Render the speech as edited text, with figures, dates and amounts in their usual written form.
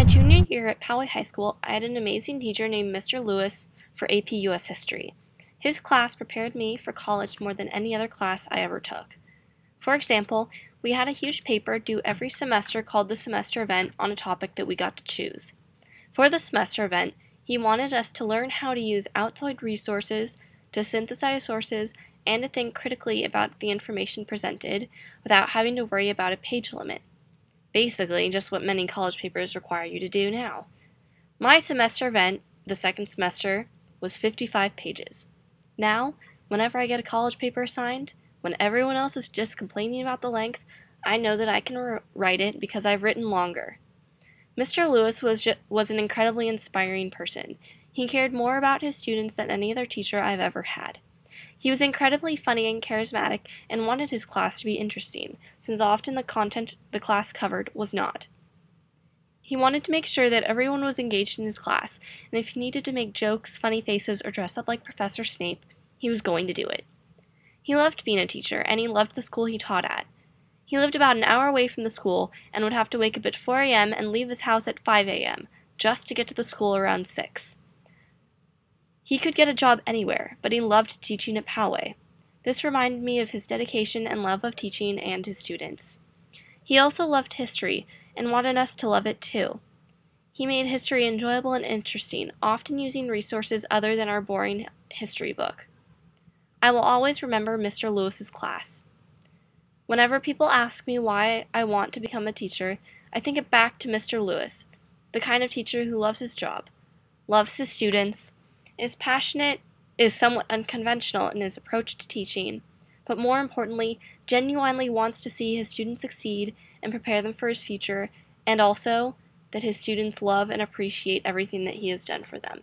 my junior year at Poway High School, I had an amazing teacher named Mr. Lewis for AP US History. His class prepared me for college more than any other class I ever took. For example, we had a huge paper due every semester called the semester event on a topic that we got to choose. For the semester event, he wanted us to learn how to use outside resources, to synthesize sources, and to think critically about the information presented without having to worry about a page limit. Basically, just what many college papers require you to do now. My semester event, the second semester, was 55 pages. Now, whenever I get a college paper assigned, when everyone else is just complaining about the length, I know that I can write it because I've written longer. Mr. Lewis was an incredibly inspiring person. He cared more about his students than any other teacher I've ever had. He was incredibly funny and charismatic and wanted his class to be interesting, since often the content the class covered was not. He wanted to make sure that everyone was engaged in his class, and if he needed to make jokes, funny faces, or dress up like Professor Snape, he was going to do it. He loved being a teacher, and he loved the school he taught at. He lived about an hour away from the school and would have to wake up at 4 a.m. and leave his house at 5 a.m. just to get to the school around 6. He could get a job anywhere, but he loved teaching at Poway. This reminded me of his dedication and love of teaching and his students. He also loved history and wanted us to love it too. He made history enjoyable and interesting, often using resources other than our boring history book. I will always remember Mr. Lewis's class. Whenever people ask me why I want to become a teacher, I think it back to Mr. Lewis, the kind of teacher who loves his job, loves his students, is passionate, is somewhat unconventional in his approach to teaching, but more importantly, genuinely wants to see his students succeed and prepare them for his future, and also that his students love and appreciate everything that he has done for them.